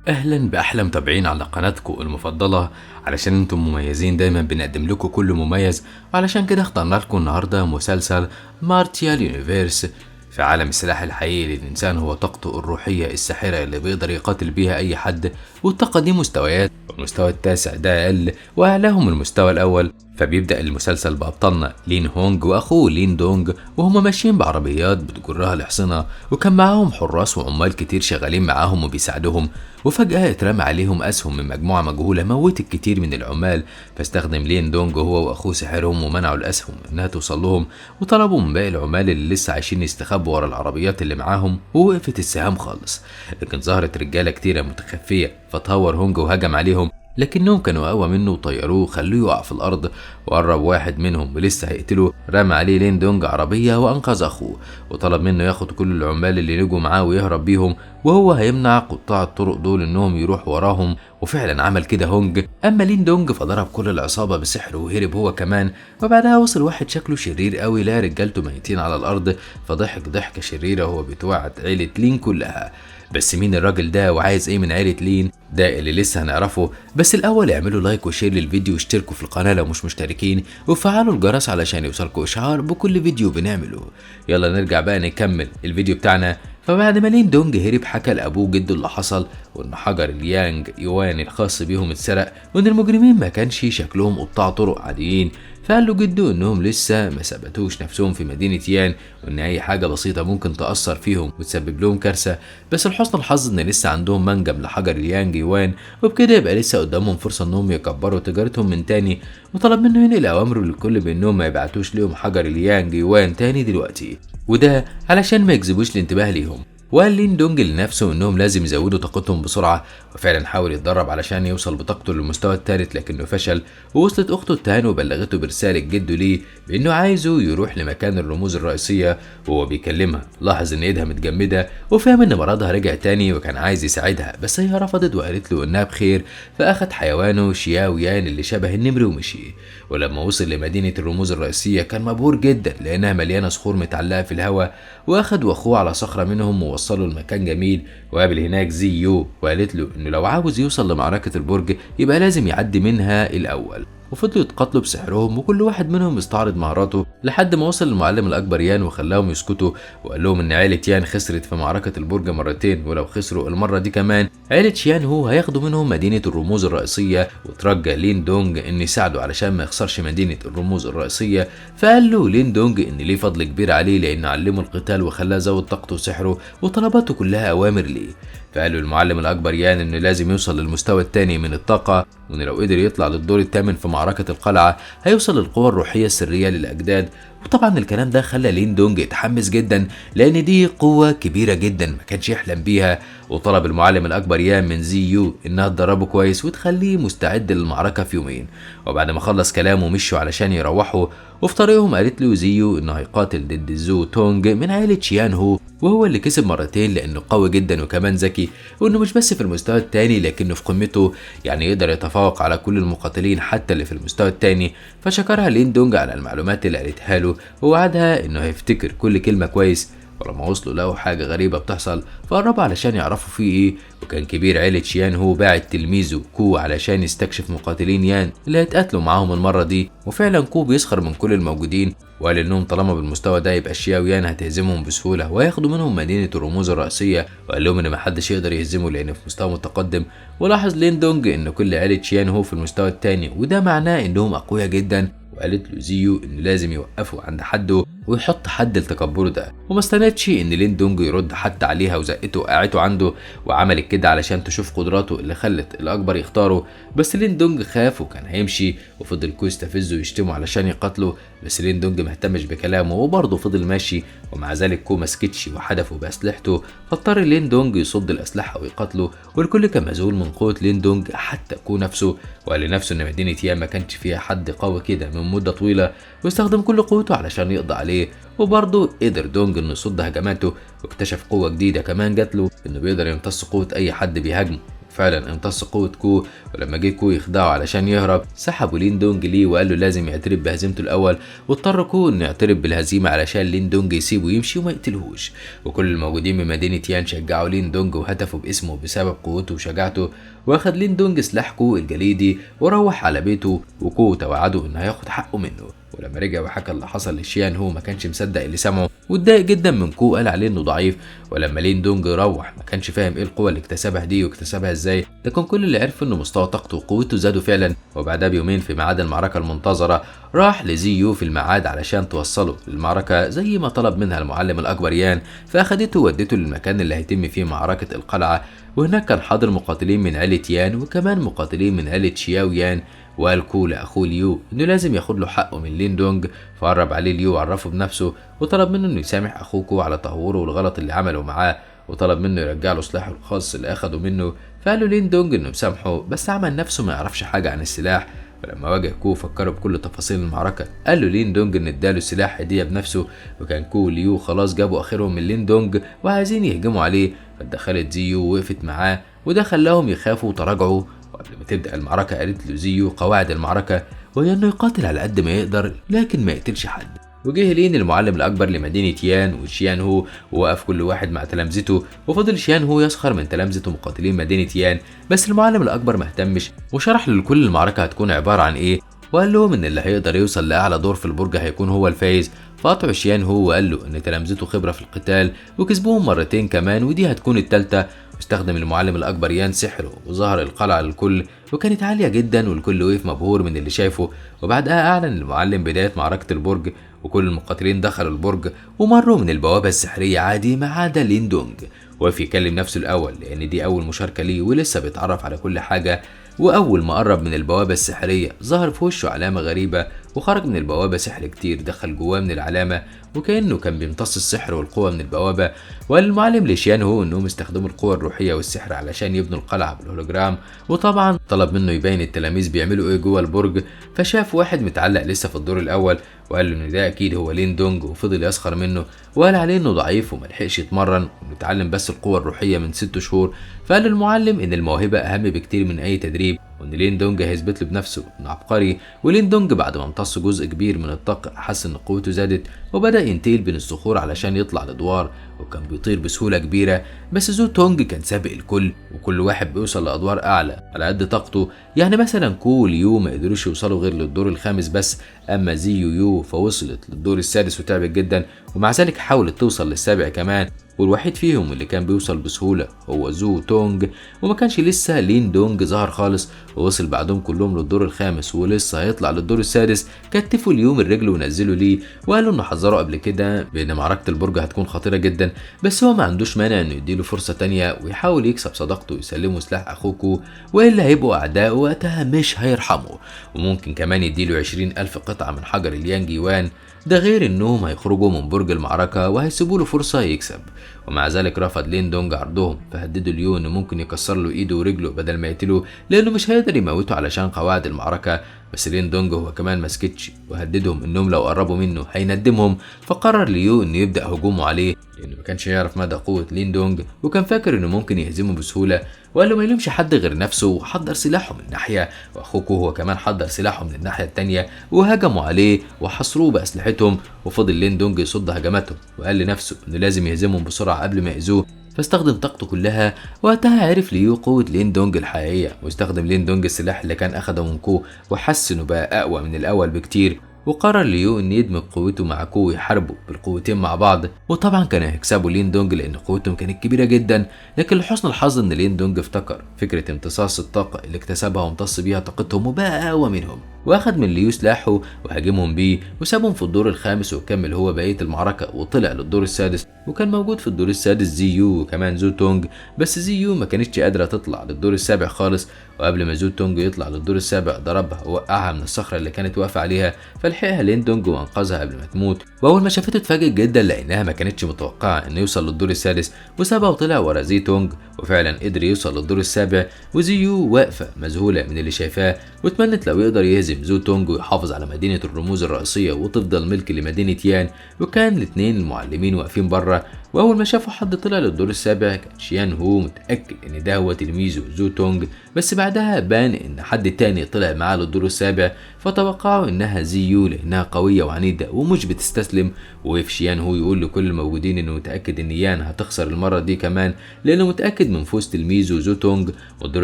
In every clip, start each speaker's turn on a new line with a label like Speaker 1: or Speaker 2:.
Speaker 1: اهلا باحلى متابعين على قناتكم المفضله. علشان انتم مميزين دايما بنقدم لكم كل مميز، وعلشان كده اخترنا لكم النهارده مسلسل مارتيال يونيفيرس. في عالم السلاح الحقيقي للإنسان هو طاقته الروحية الساحرة اللي بيقدر يقاتل بيها أي حد، والطاقة دي مستويات، والمستوى التاسع ده أقل وأعلاهم المستوى الأول. فبيبدأ المسلسل بأبطالنا لين هونج وأخوه لين دونج، وهما ماشيين بعربيات بتجرها الحصنة، وكان معاهم حراس وعمال كتير شغالين معاهم وبيساعدوهم. وفجأة اترمى عليهم أسهم من مجموعة مجهولة موتت كتير من العمال، فاستخدم لين دونج هو وأخوه سحرهم ومنعوا الأسهم إنها توصل لهم، وطلبوا من باقي العمال اللي لسه عايشين يستخبوا ورا العربيات اللي معاهم، ووقفت السهام خالص. لكن ظهرت رجالة كتيرة متخفية، فتهور هونج وهجم عليهم، لكنهم كانوا اقوى منه وطيروه وخلوه يقع في الارض. وقرب واحد منهم ولسه هيقتله، رمى عليه لين دونج عربيه وانقذ اخوه، وطلب منه ياخد كل العمال اللي نجوا معاه ويهرب بيهم، وهو هيمنع قطاع الطرق دول انهم يروحوا وراهم. وفعلا عمل كده هونج. اما لين دونج فضرب كل العصابه بسحره وهرب هو كمان. وبعدها وصل واحد شكله شرير قوي، لقى رجالته ميتين على الارض، فضحك ضحكه شريره وهو بيتوعد عيله لين كلها. بس مين الراجل ده وعايز ايه من عيلة لين؟ ده اللي لسه هنعرفه. بس الاول اعملوا لايك وشير للفيديو واشتركوا في القناة لو مش مشتركين، وفعلوا الجرس علشان يوصلكوا اشعار بكل فيديو بنعمله. يلا نرجع بقى نكمل الفيديو بتاعنا. فبعد ما لين دونج هرب حكى لابوه جده اللي حصل، وان حجر اليانج يوان الخاص بيهم اتسرق، وان المجرمين ما كانش شكلهم قطاع طرق عاديين. فقال له جده انهم لسه ما ثبتوش نفسهم في مدينة يان، وان اي حاجة بسيطة ممكن تأثر فيهم وتسبب لهم كارثة. بس لحسن الحظ ان لسه عندهم منجم لحجر اليانج يوان، وبكده يبقى لسه قدامهم فرصة انهم يكبروا تجارتهم من تاني. وطلب منه ينقل اوامره للكل بانهم ما يبعتوش ليهم حجر اليانج يوان تاني دلوقتي، وده علشان ما يجذبوش الانتباه ليهم. وقال لين دونج لنفسه انهم لازم يزودوا طاقتهم بسرعه، وفعلا حاول يتدرب علشان يوصل بطاقته للمستوى الثالث لكنه فشل. ووصلت اخته التهان وبلغته برساله جده ليه بانه عايزه يروح لمكان الرموز الرئيسيه، وهو بيكلمها لاحظ ان ايدها متجمده، وفهم ان مرضها رجع تاني وكان عايز يساعدها، بس هي رفضت وقالت له انها بخير. فاخد حيوانه شياو يان اللي شبه النمر ومشي. ولما وصل لمدينه الرموز الرئيسيه كان مبهور جدا لانها مليانه صخور متعلقه في الهواء، واخد واخوه على صخره منهم ووصله لمكان جميل. وقابل هناك زي يو وقالت له انه لو عاوز يوصل لمعركه البرج يبقى لازم يعدي منها الاول. وفضلوا يتقاتلوا بسحرهم، وكل واحد منهم استعرض مهاراته لحد ما وصل للمعلم الاكبر يان وخلاهم يسكتوا، وقال لهم ان عيله يان خسرت في معركه البرج مرتين، ولو خسروا المره دي كمان عيله شيان هو هياخدوا منهم مدينه الرموز الرئيسيه. وترجى لين دونج ان يساعده علشان ما يخسرش مدينه الرموز الرئيسيه. فقال له لين دونج ان ليه فضل كبير عليه لان علمه القتال وخلاه زود طاقته وسحره، وطلباته كلها اوامر ليه. فقال له المعلم الاكبر يان انه لازم يوصل للمستوى الثاني من الطاقه، وان لو قدر يطلع للدور الثامن في معركه القلعه هيوصل للقوى الروحيه السريه للاجداد. وطبعا الكلام ده خلى لين دونج يتحمس جدا لان دي قوه كبيره جدا ما كانش يحلم بيها. وطلب المعلم الاكبر يان من زي يو انها تدربه كويس وتخليه مستعد للمعركه في يومين. وبعد ما خلص كلامه مشوا علشان يروحوا، وفي طريقهم قالت له زيو انه هيقاتل ضد زو تونج من عائله شيان هو، وهو اللي كسب مرتين لانه قوي جدا وكمان ذكي، وانه مش بس في المستوى الثاني لكنه في قمته، يعني يقدر يتفوق على كل المقاتلين حتى اللي في المستوى الثاني. فشكرها لين دونج على المعلومات اللي قالتها له، ووعدها انه هيفتكر كل كلمه كويس. ولما وصلوا لقوا حاجه غريبه بتحصل، فقربوا علشان يعرفوا فيه ايه. وكان كبير عيله شيان هو باعت تلميذه كو علشان يستكشف مقاتلين يان اللي هيتقاتلوا معاهم المره دي. وفعلا كو بيسخر من كل الموجودين، وقال انهم طالما بالمستوى ده يبقى شياو يان هتهزمهم بسهوله وهياخدوا منهم مدينه الرموز الرئيسيه، وقال لهم ان محدش يقدر يهزمه لانه في مستوى متقدم. ولاحظ لين دونج ان كل عيله شيان هو في المستوى الثاني، وده معناه انهم اقوياء جدا. وقالت له زيو انه لازم يوقفوا عند حده ويحط حد لتكبره ده، وما استنتش ان لين دونج يرد حتى عليها وزقته وقعته عنده، وعملت كده علشان تشوف قدراته اللي خلت الاكبر يختاره. بس لين دونج خاف وكان هيمشي، وفضل كو يستفزه ويشتمه علشان يقاتله، بس لين دونج ما اهتمش بكلامه وبرضه فضل ماشي. ومع ذلك كو مسكتش وحدفه باسلحته، فاضطر لين دونج يصد الاسلحه ويقاتله. والكل كان مذهول من قوه لين دونج حتى كو نفسه، وقال لنفسه ان مدينه يان ما كانش فيها حد قوي كده من مده طويله، واستخدم كل قوته علشان يقضي عليه. وبرضه قدر دونج انه يصد هجماته، واكتشف قوه جديده كمان جات له انه بيقدر يمتص قوه اي حد بيهاجمه. فعلا امتص قوة كو، ولما جه كو يخدعه علشان يهرب سحبوا لين دونج ليه وقال له لازم يعترف بهزيمته الأول، واضطر كو انه يعترف بالهزيمة علشان لين دونج يسيبه يمشي وما يقتلهوش. وكل الموجودين من مدينة يان شجعوا لين دونج وهتفوا باسمه بسبب قوته وشجاعته، واخد لين دونج سلاح كو الجليدي وروح على بيته، وكو توعده انه هياخد حقه منه. ولما رجع وحكى اللي حصل لشيان هو ما كانش مصدق اللي سمعه واتضايق جدا من كو، قال عليه انه ضعيف. ولما لين دونج روح ما كانش فاهم ايه القوه اللي اكتسبها دي واكتسبها ازاي، لكن كل اللي عرفه انه مستوى طاقته وقوته زادوا فعلا. وبعدها بيومين في ميعاد المعركه المنتظره راح لزيو في الميعاد علشان توصله للمعركه زي ما طلب منها المعلم الاكبر يان، فاخدته وودته للمكان اللي هيتم فيه معركه القلعه. وهناك كان حاضر مقاتلين من عيله يان وكمان مقاتلين من عيله شياو يان، وقال كو لاخوه ليو انه لازم ياخد له حقه من لين دونج. فقرب عليه ليو وعرفه بنفسه وطلب منه انه يسامح اخوه كو على تهوره والغلط اللي عمله معاه، وطلب منه يرجع له سلاحه الخاص اللي اخده منه. فقال له لين دونج انه مسامحه بس عمل نفسه ما يعرفش حاجه عن السلاح. ولما واجه كو فكره بكل تفاصيل المعركه، قال له لين دونج ان اداله السلاح هديه بنفسه، وكان كو وليو خلاص جابوا اخرهم من لين دونج وعايزين يهجموا عليه. فدخلت زيو ووقفت معاه وده خلاهم يخافوا وتراجعوا. وقبل ما تبدأ المعركة قالت له زيو قواعد المعركة، وهي انه يقاتل على قد ما يقدر لكن ما يقتلش حد. وجه لين المعلم الأكبر لمدينة يان وشيان هو، ووقف كل واحد مع تلامذته، وفضل شيان هو يسخر من تلامذته مقاتلين مدينة يان. بس المعلم الأكبر ما اهتمش وشرح للكل المعركة هتكون عبارة عن ايه، وقال لهم ان اللي هيقدر يوصل لأعلى دور في البرج هيكون هو الفايز. فقطع شيان هو وقال له ان تلامذته خبرة في القتال وكسبوهم مرتين كمان ودي هتكون التالتة. واستخدم المعلم الأكبر يان سحره وظهر القلعة للكل، وكانت عالية جدا والكل وقف مبهور من اللي شايفه. وبعدها أعلن المعلم بداية معركة البرج، وكل المقاتلين دخلوا البرج ومروا من البوابة السحرية عادي ما عدا لين دونج. وقف يكلم نفسه الأول لأن دي أول مشاركة ليه ولسه بيتعرف على كل حاجة. وأول ما قرب من البوابة السحرية ظهر في وشه علامة غريبة، وخرج من البوابة سحر كتير دخل جواه من العلامة وكأنه كان بيمتص السحر والقوة من البوابة. وقال المعلم لشيان هو انهم استخدموا القوة الروحية والسحر علشان يبنوا القلعة بالهولوجرام، وطبعا طلب منه يبين التلاميذ بيعملوا ايه جوه البرج. فشاف واحد متعلق لسه في الدور الاول وقال له ان ده اكيد هو لين دونج، وفضل يسخر منه وقال عليه انه ضعيف وملحقش يتمرن ومتعلم بس القوة الروحية من 6 شهور. فقال المعلم ان الموهبة اهم بكتير من اي تدريب، وان لين دونج هيثبت له بنفسه انه عبقري. ولين دونج بعد ما امتص جزء كبير من الطاقة حس ان قوته زادت وبدأ ينتقل بين الصخور علشان يطلع لادوار، وكان بيطير بسهولة كبيرة. بس زو تونج كان سابق الكل وكل واحد بيوصل لادوار اعلى على قد طاقته. يعني مثلا كو وليو ما قدروش يوصلوا غير للدور الخامس بس، اما زيو يو فوصلت للدور السادس وتعبت جدا، ومع ذلك حاولت توصل للسابع كمان. والوحيد فيهم اللي كان بيوصل بسهولة هو زو تونج، وما كانش لسه لين دونج ظهر خالص، ووصل بعدهم كلهم للدور الخامس ولسه هيطلع للدور السادس. كتفوا اليوم الرجل ونزلوا ليه وقالوا انه حذروا قبل كده بان معركة البرج هتكون خطيرة جدا، بس هو ما عندوش مانع انه يديله فرصة تانية ويحاول يكسب صداقته ويسلمه سلاح اخوكو، والا هيبقوا اعداء وقتها مش هيرحمه. وممكن كمان يديله 20,000 قطعة من حجر اليانج يوان، ده غير انهم هيخرجوا من برج المعركة وهيسيبوا له فرصة يكسب. ومع ذلك رفض لين دونج عرضهم، فهددوا ليو انه ممكن يكسر له ايده ورجله بدل ما يقتله لانه مش هيقدر يموته علشان قواعد المعركة. بس لين دونج هو كمان مسكتش وهددهم انهم لو قربوا منه هيندمهم. فقرر ليو انه يبدأ هجومه عليه لانه ما كانش يعرف مدى قوة لين دونج وكان فاكر انه ممكن يهزمه بسهولة. وقال له ما يلومش حد غير نفسه، وحضر سلاحه من ناحية واخوكو هو كمان حضر سلاحه من الناحية التانية، وهجموا عليه وحصروه بأسلحتهم. وفضل لين دونج يصد هجماتهم وقال لنفسه انه لازم يهزمهم بسرعة قبل ما يأذوه، فاستخدم طاقته كلها. وقتها عرف ليو قوة لين دونج الحقيقية، واستخدم لين دونج السلاح اللي كان أخده من كو وحس إنه بقى أقوى من الأول بكتير. وقرر ليو ان يدمج قوته مع كو ويحاربوا بالقوتين مع بعض. وطبعا كان هيكسبوا لين دونج لان قوتهم كانت كبيره جدا، لكن لحسن الحظ ان لين دونج افتكر فكره امتصاص الطاقه اللي اكتسبها وامتص بيها طاقتهم وبقى اقوى منهم، واخد من ليو سلاحه وهاجمهم بيه وسابهم في الدور الخامس، وكمل هو بقيه المعركه وطلع للدور السادس. وكان موجود في الدور السادس زيو وكمان زو تونج، بس زيو ما كانتش قادره تطلع للدور السابع خالص. وقبل ما زو تونج يطلع للدور السابع ضربها ووقعها من الصخره اللي كانت واقفه عليها، فلحقها لين دونج وانقذها قبل ما تموت. واول ما شافته اتفاجئت جدا لانها ما كانتش متوقعه انه يوصل للدور السادس، وسابها وطلع ورا زي تونج وفعلا قدر يوصل للدور السابع. وزيو واقفه مذهوله من اللي شايفاه، واتمنت لو يقدر يهزم زو تونج ويحافظ على مدينه الرموز الرئيسيه وتفضل ملك لمدينه يان. وكان الاثنين المعلمين واقفين بره واول ما شافوا حد طلع للدور السابع كان شيان هو متاكد ان ده هو تلميذه زو تونج، بس بعدها بان ان حد تاني طلع معاه للدور السابع، فتوقعوا انها زيو لانها قويه وعنيده ومش بتستسلم. وقف شيان هو يقول لكل الموجودين انه متاكد ان يان هتخسر المره دي كمان لانه متاكد من فوز تلميذه زو تونج. والدور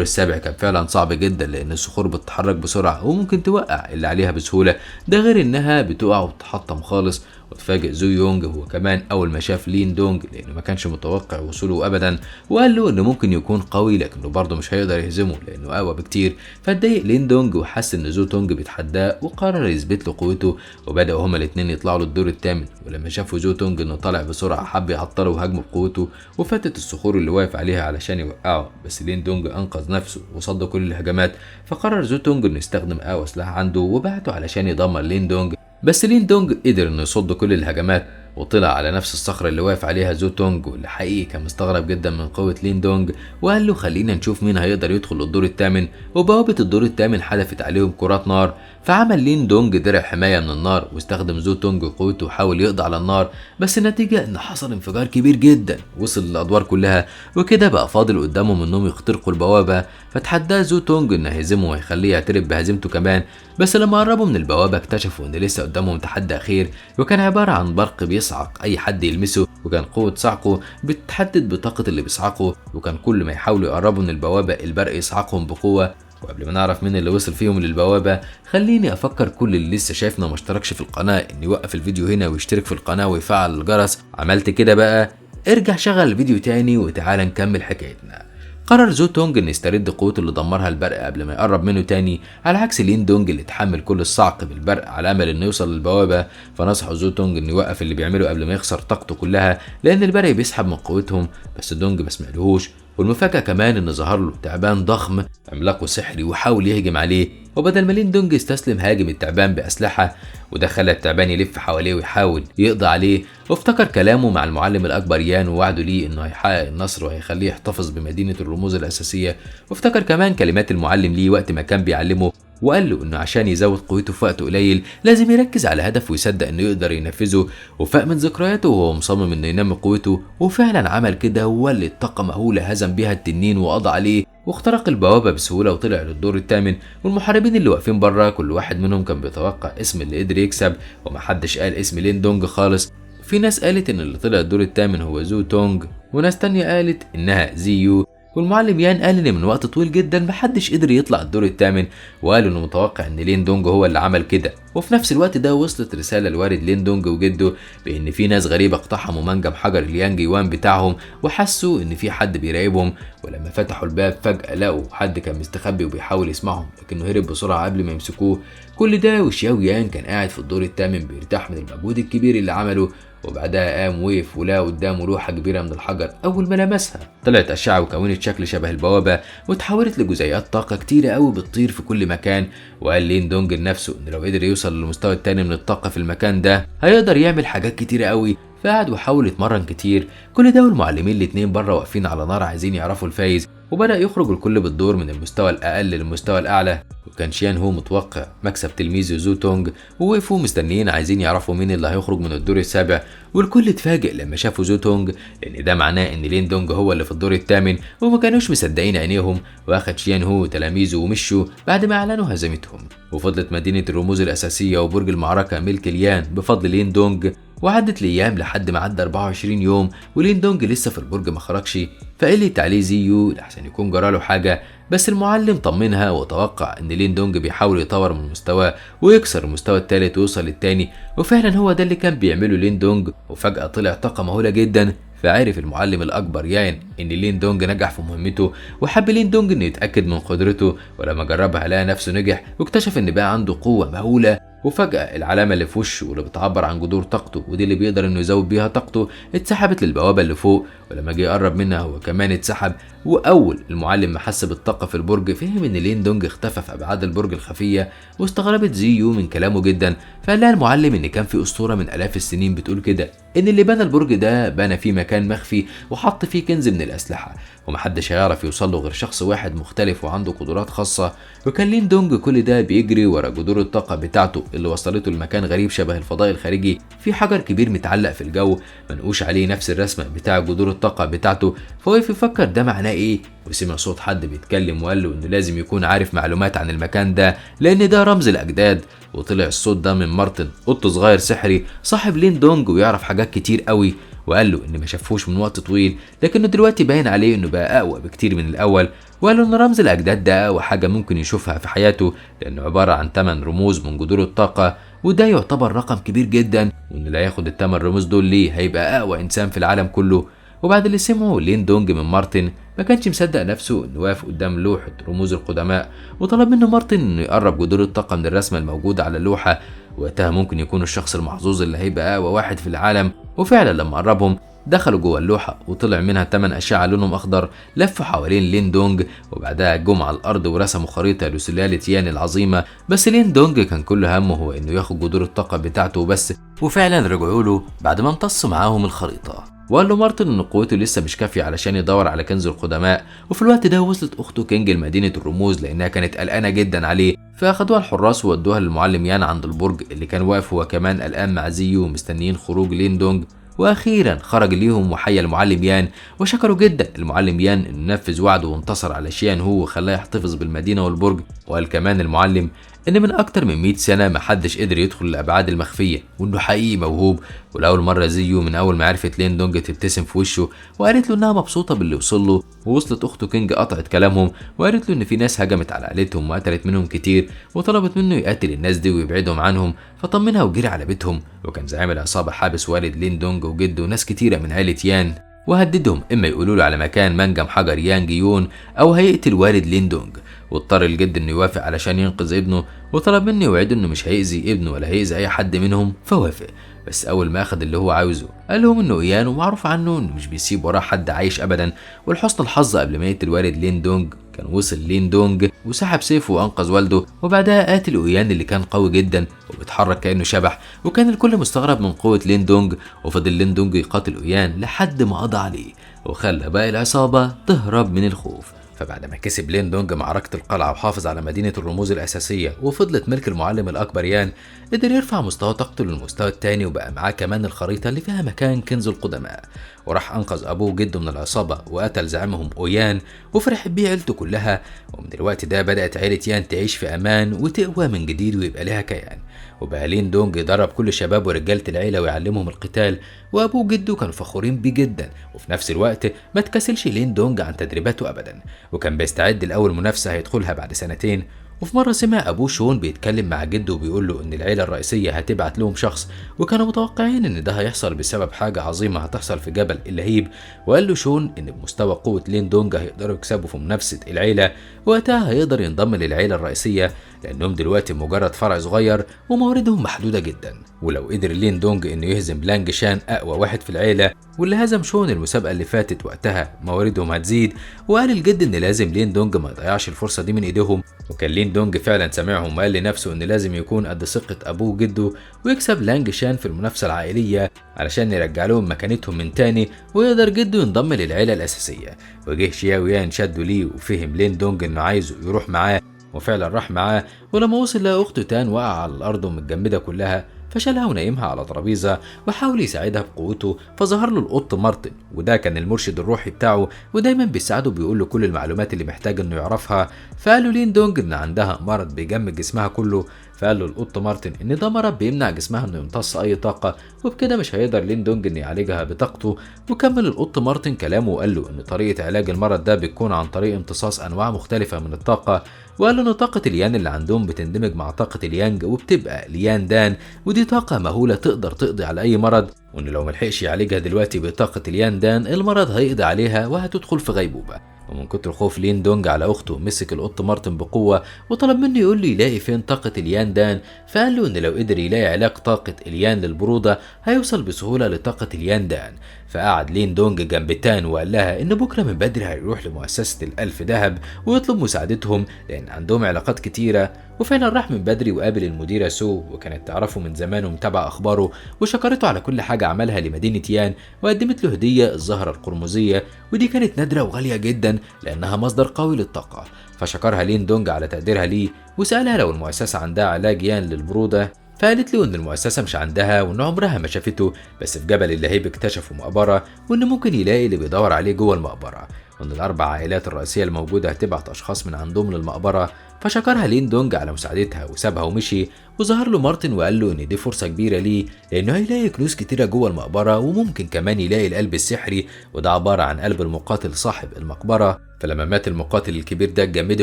Speaker 1: السابع كان فعلا صعب جدا لان الصخور بتتحرك بسرعه وممكن توقع اللي عليها بسهوله، ده غير انها بتقع وتتحطم خالص. وتفاجئ زو يونج هو كمان اول ما شاف لين دونج لانه ما كانش متوقع وصوله ابدا، وقال له انه ممكن يكون قوي لكنه برضه مش هيقدر يهزمه لانه اقوى بكتير. فاتضايق لين دونج وحس ان زو تونج بيتحداه وقرر يثبت له قوته، وبداوا هما الاثنين يطلعوا للدور الثامن. ولما شافوا زو تونج انه طالع بسرعه حب يعطله وهاجمه بقوته وفاتت الصخور اللي واقف عليها علشان يوقعه، بس لين دونج انقذ نفسه وصد كل الهجمات. فقرر زو تونج انه يستخدم اقوى سلاح عنده وبعته علشان يدمر لين دونج، بس لين دونج قدر انه يصد كل الهجمات وطلع على نفس الصخرة اللي واقف عليها زو تونج، واللي حقيقي كان مستغرب جدا من قوة لين دونج، وقال له خلينا نشوف مين هيقدر يدخل للدور الثامن. وبوابة الدور الثامن حدفت عليهم كرات نار، فعمل لين دونج درع حماية من النار واستخدم زو تونج قوته وحاول يقضي على النار، بس النتيجة ان حصل انفجار كبير جدا وصل للادوار كلها، وكده بقى فاضل قدامهم انهم يخترقوا البوابة. فتحداه زو تونج انه هيهزمه ويخليه يعترف بهزيمته كمان، بس لما قربوا من البوابة اكتشفوا ان لسه قدامهم تحدي اخير، وكان عبارة عن برق بيصعق اي حد يلمسه، وكان قوة صعقه بتحدد بطاقة اللي بيصعقه، وكان كل ما يحاولوا يقربوا من البوابة البرق يصعقهم بقوة. وقبل ما نعرف مين اللي وصل فيهم للبوابة، خليني افكر كل اللي لسه شايفنا ما اشتركش في القناة ان يوقف الفيديو هنا ويشترك في القناة ويفعل الجرس. عملت كده بقى؟ ارجع شغل الفيديو تاني وتعالى نكمل حكايتنا. قرر زو تونج ان يسترد قوته اللي دمرها البرق قبل ما يقرب منه تاني، على عكس لين دونج اللي اتحمل كل الصعق بالبرق على امل انه يوصل للبوابه. فنصحوا زو تونج انه يوقف اللي بيعمله قبل ما يخسر طاقته كلها لان البرق بيسحب من قوتهم، بس دونج ما سمعلهوش. والمفاجأة كمان ان ظهر له تعبان ضخم عملاقه سحري وحاول يهجم عليه، وبدل ما لين دونج استسلم هاجم التعبان بأسلحة، وده خلى التعبان يلف حواليه ويحاول يقضي عليه. وافتكر كلامه مع المعلم الأكبر يان ووعده ليه انه هيحقق النصر وهيخليه يحتفظ بمدينة الرموز الأساسية. وافتكر كمان كلمات المعلم ليه وقت ما كان بيعلمه، وقال له انه عشان يزود قوته في وقت قليل لازم يركز على هدف ويصدق انه يقدر ينفذه. وفاق من ذكرياته وهو مصمم انه ينمي قوته، وفعلا عمل كده وولد طاقة مهولة هزم بيها التنين وقضى عليه واخترق البوابة بسهولة وطلع للدور الثامن. والمحاربين اللي واقفين بره كل واحد منهم كان بيتوقع اسم اللي قدر يكسب، ومحدش قال اسم لين دونج خالص. في ناس قالت ان اللي طلع الدور الثامن هو زو تونج، وناس تانية قالت انها زيو. والمعلم يان قال ان من وقت طويل جدا محدش قدر يطلع الدور الثامن، وقال انه متوقع ان لين دونج هو اللي عمل كده. وفي نفس الوقت ده وصلت رساله لوالد لين دونج وجده بان في ناس غريبه اقتحموا منجم حجر اليانج يوان بتاعهم وحسوا ان في حد بيراقبهم، ولما فتحوا الباب فجاه لقوا حد كان مستخبي وبيحاول يسمعهم لكنه هرب بسرعه قبل ما يمسكوه. كل ده وشياو يان كان قاعد في الدور الثامن بيرتاح من المجهود الكبير اللي عمله، وبعدها قام وقف ولقى قدامه لوحة كبيرة من الحجر. أول ما لمسها طلعت أشعة وكونت شكل شبه البوابة وتحولت لجزيئات طاقة كتيرة قوي بتطير في كل مكان. وقال لين دونج لنفسه إن لو قدر يوصل للمستوى التاني من الطاقة في المكان ده هيقدر يعمل حاجات كتيرة قوي. فقعد وحاول يتمرن كتير. كل ده والمعلمين الاتنين بره واقفين على نار عايزين يعرفوا الفايز، وبدأ يخرج الكل بالدور من المستوى الأقل للمستوى الأعلى. وكان شيان هو متوقع مكسب تلميذه زو تونج، ووقفوا مستنيين عايزين يعرفوا مين اللي هيخرج من الدور السابع. والكل اتفاجئ لما شافوا زو تونج لأن ده معناه إن لين دونج هو اللي في الدور الثامن، وما كانوش مصدقين عينيهم. واخد شيان هو وتلاميذه ومشوا بعد ما أعلنوا هزيمتهم. وفضلت مدينة الرموز الأساسية وبرج المعركة ملك ليان بفضل لين دونج. وعدت الايام لحد ما عدى 24 يوم ولين دونج لسه في البرج ما خرجش. فقلت عليه زيو لحسن يكون جراله حاجه، بس المعلم طمنها وتوقع ان لين دونج بيحاول يطور من مستواه ويكسر المستوى الثالث ويوصل للثاني، وفعلا هو ده اللي كان بيعمله لين دونج. وفجاه طلع طاقه مهوله جدا، فعرف المعلم الأكبر يان إن لين دونج نجح في مهمته، وحب لين دونج إنه يتأكد من قدرته. ولما جربها لقى نفسه نجح واكتشف إن بقى عنده قوة مهولة. وفجأة العلامة اللي في وشه واللي بتعبر عن جذور طاقته ودي اللي بيقدر إنه يزود بيها طاقته اتسحبت للبوابة اللي فوق، ولما جه يقرب منها هو كمان اتسحب. وأول المعلم ما حس بالطاقة في البرج فهم إن لين دونج اختفى في أبعاد البرج الخفية، واستغربت زيو من كلامه جدا. فقال لها المعلم إن كان في أسطورة من آلاف السنين بتقول كده إن اللي بنى البرج ده بنى فيه مكان مخفي وحط فيه كنز من الأسلحة، ومحدش هيعرف يوصل له غير شخص واحد مختلف وعنده قدرات خاصة. وكان لين دونج كل ده بيجري ورا جذور الطاقة بتاعته اللي وصلته لمكان غريب شبه الفضاء الخارجي. في حجر كبير متعلق في الجو منقوش عليه نفس الرسمة بتاع جذور الطاقة بتاعته، فوقف يفكر ده معناه ايه، وسمع صوت حد بيتكلم وقال له انه لازم يكون عارف معلومات عن المكان ده لان ده رمز الاجداد. وطلع الصوت ده من مارتن، قط صغير سحري صاحب لين دونج ويعرف حاجات كتير قوي، وقال له ان ما شافوش من وقت طويل لكنه دلوقتي باين عليه انه بقى اقوى بكتير من الاول. وقال له ان رمز الاجداد ده اقوى حاجه ممكن يشوفها في حياته لانه عباره عن 8 رموز من جذور الطاقه، وده يعتبر رقم كبير جدا، وان اللي هياخد ال8 رموز دول ليه هيبقى اقوى انسان في العالم كله. وبعد اللي سمعه لين دونج من مارتن ما كانش مصدق نفسه انه واقف قدام لوحه رموز القدماء، وطلب منه مارتن انه يقرب جذور الطاقه من الرسمه الموجوده على اللوحه، وقتها ممكن يكون الشخص المحظوظ اللي هيبقى اقوى واحد في العالم. وفعلا لما قربهم دخلوا جوه اللوحه وطلع منها 8 اشعه لونهم اخضر لفوا حوالين لين دونج، وبعدها جم على الارض ورسموا خريطه لسلاله يان العظيمه. بس لين دونج كان كل همه هو انه ياخد جذور الطاقه بتاعته وبس، وفعلا رجعوا له بعد ما امتصوا معاهم الخريطه. وقال له مارتن ان قوته لسه مش كافيه علشان يدور على كنز القدماء. وفي الوقت ده وصلت اخته كينج لمدينه الرموز لانها كانت قلقانه جدا عليه، فاخدوها الحراس وودوها للمعلم يان عند البرج اللي كان واقف هو كمان قلقان مع زيو مستنيين خروج لين دونج. واخيرا خرج ليهم وحيا المعلم يان، وشكروا جدا المعلم يان انه نفذ وعده وانتصر على شيان هو وخلاه يحتفظ بالمدينه والبرج. وقال كمان المعلم ان من اكتر من 100 سنه محدش قدر يدخل الابعاد المخفيه وانه حقيقي موهوب. ولاول مره زيو من اول ما عرفت لين دونج تبتسم في وشه وقالت له انها مبسوطه باللي وصل له. ووصلت اخته كينج قطعت كلامهم وقالت له ان في ناس هجمت على عائلتهم وقتلت منهم كتير، وطلبت منه يقتل الناس دي ويبعدهم عنهم، فطمنها وجري على بيتهم. وكان زعيم العصابه حابس والد لين دونج وجده وناس كتيره من عائله يان، وهددهم اما يقولوا له على مكان منجم حجر يان جيون او هيقتل والد لين دونج. واضطر الجد انه يوافق علشان ينقذ ابنه، وطلب منه يوعده انه مش هيأذي ابنه ولا هيأذي اي حد منهم، فوافق. بس اول ما اخد اللي هو عاوزه قال لهم انه ايان ومعروف عنه انه مش بيسيب وراه حد عايش ابدا. ولحسن الحظ قبل ما يقتل والد لين دونج كان وصل لين دونج وسحب سيفه وانقذ والده، وبعدها قاتل اويان اللي كان قوي جدا وبيتحرك كانه شبح. وكان الكل مستغرب من قوه لين دونج، وفضل لين دونج يقاتل اويان لحد ما قضى عليه وخلى باقي العصابه تهرب من الخوف. فبعد ما كسب لين دونج معركة القلعة وحافظ على مدينة الرموز الأساسية وفضلت ملك المعلم الأكبر يان، قدر يرفع مستوى طاقته للمستوى الثاني وبقى معاه كمان الخريطة اللي فيها مكان كنز القدماء. وراح أنقذ أبوه وجده من العصابة وقتل زعيمهم أويان وفرح بيه عيلته كلها. ومن الوقت ده بدأت عيلة يان تعيش في أمان وتقوى من جديد ويبقى لها كيان. وبقى لين دونج يدرب كل شباب ورجالة العيلة ويعلمهم القتال، وأبوه وجده كانوا فخورين بيه جدا. وفي نفس الوقت ما تكسلش لين دونج عن تدريباته أبدا، وكان بيستعد لأول منافسة هيدخلها بعد سنتين. وفي مرة سمع أبوه شون بيتكلم مع جده وبيقول له إن العيلة الرئيسية هتبعت لهم شخص، وكانوا متوقعين إن ده هيحصل بسبب حاجة عظيمة هتحصل في جبل اللهيب. وقال له شون إن بمستوى قوة لين دونج هيقدروا يكسبوا في منافسة العيلة، وقتها هيقدر ينضم للعيلة الرئيسية لأنهم دلوقتي مجرد فرع صغير ومواردهم محدودة جدا. ولو قدر لين دونج إنه يهزم لانج شان أقوى واحد في العيلة واللي هزم شون المسابقة اللي فاتت، وقتها مواردهم هتزيد. وقال الجد إن لازم لين دونج ما يضيعش الفرصة دي من إيديهم. وكان لين دونج فعلا سمعهم وقال لنفسه إن لازم يكون قد ثقة أبوه وجده ويكسب لانج شان في المنافسة العائلية علشان يرجع لهم مكانتهم من تاني ويقدر جده ينضم للعيلة الأساسية. وجه شياو يان شده ليه وفهم لين دونج إنه عايزه يروح معاه، وفعلا راح معاه. ولما وصل لقى أخته تان واقعة على الأرض ومتجمدة كلها، فشالها ونايمها على ترابيزه وحاول يساعدها بقوته. فظهر له القط مارتن، وده كان المرشد الروحي بتاعه ودايما بيساعده بيقول له كل المعلومات اللي محتاج انه يعرفها. فقال له لين دونج ان عندها مرض بيجمد جسمها كله، فقال له القط مارتن ان ده مرض بيمنع جسمها انه يمتص اي طاقه، وبكده مش هيقدر لين دونج انه يعالجها بطاقته. وكمل القط مارتن كلامه وقال له ان طريقه علاج المرض ده بتكون عن طريق امتصاص انواع مختلفه من الطاقه، وقال له ان طاقه اليان اللي عندهم بتندمج مع طاقه اليانج وبتبقى اليان دان، ودي طاقه مهوله تقدر تقضي على اي مرض، وان لو ملحقش يعالجها دلوقتي بطاقه اليان دان المرض هيقضي عليها وهتدخل في غيبوبه. ومن كتر خوف لين دونج على اخته مسك القط مارتن بقوه وطلب منه يقول له يلاقي فين طاقه اليان دان. فقال له ان لو قدر يلاقي علاج طاقه اليان للبروده هيوصل بسهوله لطاقه اليان دان. فقعد لين دونج جنب تان وقال لها ان بكره من بدري هيروح لمؤسسه الألف ذهب ويطلب مساعدتهم لان عندهم علاقات كتيره. وفعلا راح من بدري وقابل المديره سو، وكانت تعرفه من زمان ومتابعه اخباره، وشكرته على كل حاجه عملها لمدينه يان، وقدمت له هديه الزهره القرمزيه، ودي كانت نادره وغاليه جدا لانها مصدر قوي للطاقه. فشكرها لين دونج على تقديرها ليه وسالها لو المؤسسه عندها علاج يان للبروده، فقالت له إن المؤسسة مش عندها وإن عمرها ما شافته، بس في جبل اللهيب اكتشفوا مقبرة وإن ممكن يلاقي اللي بيدور عليه جوه المقبرة، وإن الأربع عائلات الرئيسية الموجودة هتبعت أشخاص من عندهم للمقبرة. فشكرها لين دونج على مساعدتها وسابها ومشي، وظهر له مارتن وقال له إن دي فرصة كبيرة ليه، لأنه هيلاقي كنوز كتيرة جوه المقبرة وممكن كمان يلاقي القلب السحري، وده عبارة عن قلب المقاتل صاحب المقبرة. فلما مات المقاتل الكبير ده اتجمدت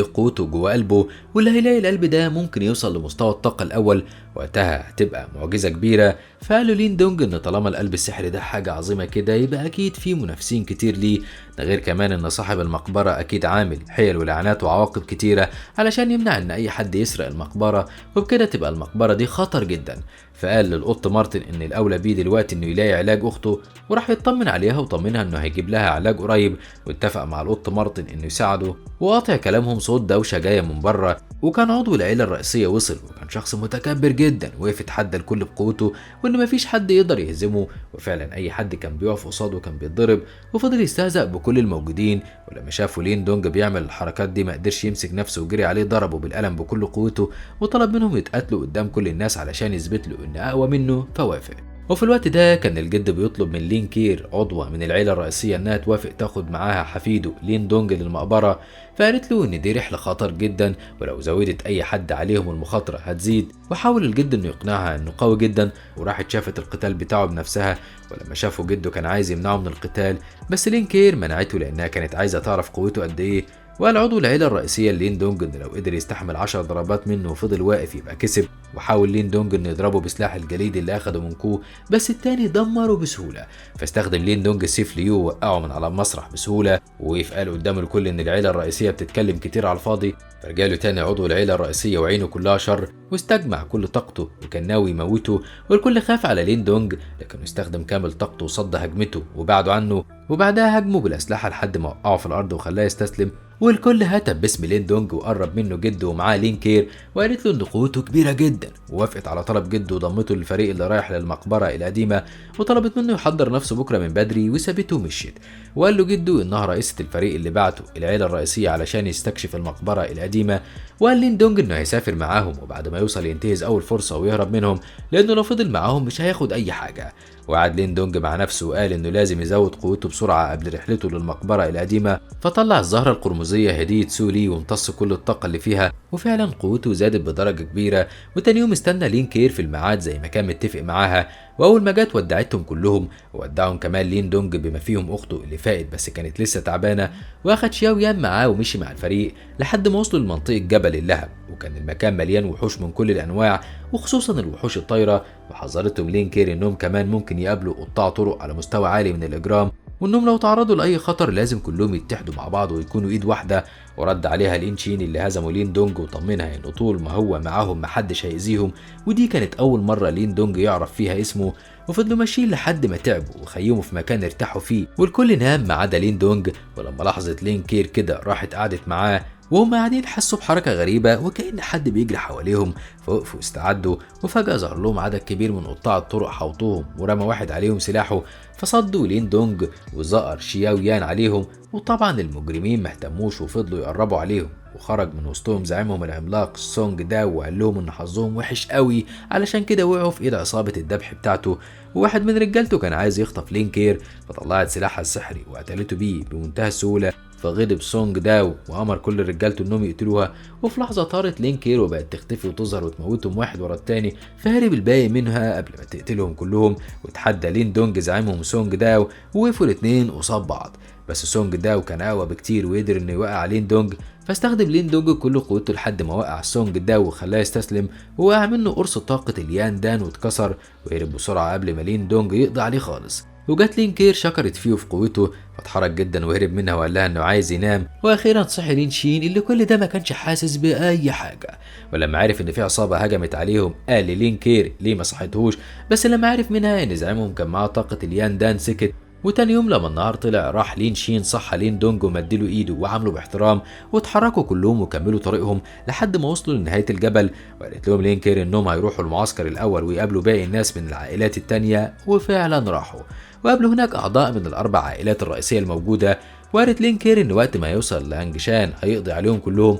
Speaker 1: قوته جوه قلبه، واللي هيلاقي القلب ده ممكن يوصل لمستوى الطاقة الأول، وقتها هتبقى معجزة كبيرة. فقالوا لين دونج إن طالما القلب السحري ده حاجة عظيمة كده يبقى أكيد في منافسين كتير ليه، ده غير كمان إن صاحب المقبرة أكيد عامل حيل ولعنات وعواقب كتيرة علشان يمنع إن أي حد يسرق المقبرة، وبكده تبقى المقبرة دي خطر جدا. فقال للقط مارتن إن الأولى بيه دلوقتي إنه يلاقي علاج أخته، وراح يطمن عليها وطمنها إنه هيجيب لها علاج قريب، واتفق مع القط مارتن إنه يساعده. وقاطع كلامهم صوت دوشة جاية من بره، وكان عضو العيلة الرئيسية وصل، وكان شخص متكبر جدا وقف يتحدى الكل بقوته وإن مفيش حد يقدر يهزمه، وفعلا أي حد كان بيقف قصاده كان بيتضرب. وفضل يستهزأ بكل الموجودين، ولما شافوا لين دونج بيعمل الحركات دي ما قدرش يمسك نفسه وجري عليه ضربه بالقلم بكل قوته، وطلب منهم يتقاتلوا قدام كل الناس علشان يثبت له إن أقوى منه، فوافق. وفي الوقت ده كان الجد بيطلب من لين كير عضوة من العيلة الرئيسية إنها توافق تاخد معاها حفيده لين دونج للمقبرة، فقالت له إن دي رحلة خطر جدا ولو زودت أي حد عليهم المخاطرة هتزيد. وحاول الجد إنه يقنعها إنه قوي جدا، وراحت شافت القتال بتاعه بنفسها. ولما شافوا جده كان عايز يمنعه من القتال، بس لين كير منعته لأنها كانت عايزة تعرف قوته قد إيه. وقال عضو العيلة الرئيسية لين دونج إن لو قدر يستحمل 10 ضربات منه وفضل واقف يبقى كسب. وحاول لين دونج إنه يضربه بسلاح الجليد اللي أخده من كو، بس التاني دمره بسهولة. فاستخدم لين دونج السيف ليو ووقعه من على المسرح بسهولة، ووقف قال قدام الكل إن العيلة الرئيسية بتتكلم كتير على الفاضي. فرجاله تاني عضو العيلة الرئيسية وعينه كلها شر، واستجمع كل طاقته وكان ناوي يموته، والكل خاف على لين دونج، لكنه استخدم كامل طاقته وصد هجمته وبعده عنه، وبعدها هجمه بالأسلحة لحد ما وقعه في الأرض وخلاه يستسلم. والكل هتف باسم لين دونج وقرب منه جده ومعاه لين كير، وقالت له ان قوته كبيره جدا، ووافقت على طلب جده وضمته للفريق اللي رايح للمقبره القديمه، وطلبت منه يحضر نفسه بكره من بدري وسابته ومشيت. وقال له جده انها رئيسه الفريق اللي بعته العيله الرئيسيه علشان يستكشف المقبره القديمه. وقال لين دونج انه هيسافر معاهم، وبعد ما يوصل ينتهز اول فرصه ويهرب منهم، لانه لو فضل معاهم مش هياخد اي حاجه. وقعد لين دونج مع نفسه وقال انه لازم يزود قوته بسرعه قبل رحلته للمقبره القديمه. فطلع الزهره القرمزيه هديه سولي وامتص كل الطاقه اللي فيها، وفعلا قوته زادت بدرجه كبيره. وتاني يوم استنى لين كير في الميعاد زي ما كان متفق معاها، واول ما جت ودعتهم كلهم، وودعهم كمان لين دونج بما فيهم اخته اللي فائت بس كانت لسه تعبانه. واخد شياو يان معاه ومشي مع الفريق لحد ما وصلوا لمنطقه جبل اللهب، وكان المكان مليان وحوش من كل الانواع وخصوصا الوحوش الطايره. وحذرتهم لين كير انهم كمان ممكن يقابلوا قطاع طرق على مستوى عالي من الاجرام، وانهم لو تعرضوا لاي خطر لازم كلهم يتحدوا مع بعض ويكونوا ايد واحده. ورد عليها لين شين اللي هزموا لين دونج وطمنها ان طول ما هو معاهم محدش هيأذيهم، ودي كانت اول مره لين دونج يعرف فيها اسمه. وفضلوا ماشيين لحد ما تعبوا وخيموا في مكان ارتاحوا فيه، والكل نام ما عدا لين دونج. ولما لاحظت لين كير كده راحت قعدت معاه، وهم قاعدين حسوا بحركه غريبه وكأن حد بيجري حواليهم، فوقفوا استعدوا. وفجاه ظهر لهم عدد كبير من قطاع الطرق حوطوهم، ورمى واحد عليهم سلاحه فصدوا لين دونج، وزقر شياو يان عليهم. وطبعا المجرمين مهتموش وفضلوا يقربوا عليهم، وخرج من وسطهم زعيمهم العملاق سونج داو وقال لهم ان حظهم وحش قوي علشان كده وقعوا في ايد عصابه الذبح بتاعته. وواحد من رجالته كان عايز يخطف لين كير، فطلعت سلاحها السحري وقتلته بيه بمنتهى السهوله. فغضب سونج داو وامر كل رجالته انهم يقتلوها، وفي لحظه طارت لين كير وبقت تختفي وتظهر وتموتهم واحد ورا التاني. فهرب الباقي منها قبل ما تقتلهم كلهم، وتحدى لين دونج زعيمهم سونج داو، ووقفوا الاتنين قصاد بعض. بس سونج داو كان اقوى بكتير وقدر انه يوقع لين دونج، فاستخدم لين دونج كل قوته لحد ما وقع سونج داو وخلاه يستسلم، ووقع منه قرص طاقه اليان دان واتكسر، وهرب بسرعه قبل ما لين دونج يقضي عليه خالص. وجات لين كير شكرت فيه في قوته، فاتحرك جدا وهرب منها وقال لها انه عايز ينام. واخيرا صحي لين شين اللي كل ده ما كانش حاسس باي حاجه. ولما عرف ان في عصابه هجمت عليهم قال لين كير ليه ما صحتهوش، بس لما عرف منها ان زعيمهم كان معاه طاقه اليان دان سكت. وتاني يوم لما النهار طلع راح لين شين صحى لين دونج ومدله ايده وعمله باحترام، واتحركوا كلهم وكملوا طريقهم لحد ما وصلوا لنهايه الجبل. وقالت لهم لين كير انهم هيروحوا المعسكر الاول ويقابلوا باقي الناس من العائلات التانيه، وفعلا راحوا وقابلوا هناك اعضاء من الاربع عائلات الرئيسيه الموجوده. وقالت لين كير ان وقت ما يوصل لانجشان هيقضي عليهم كلهم.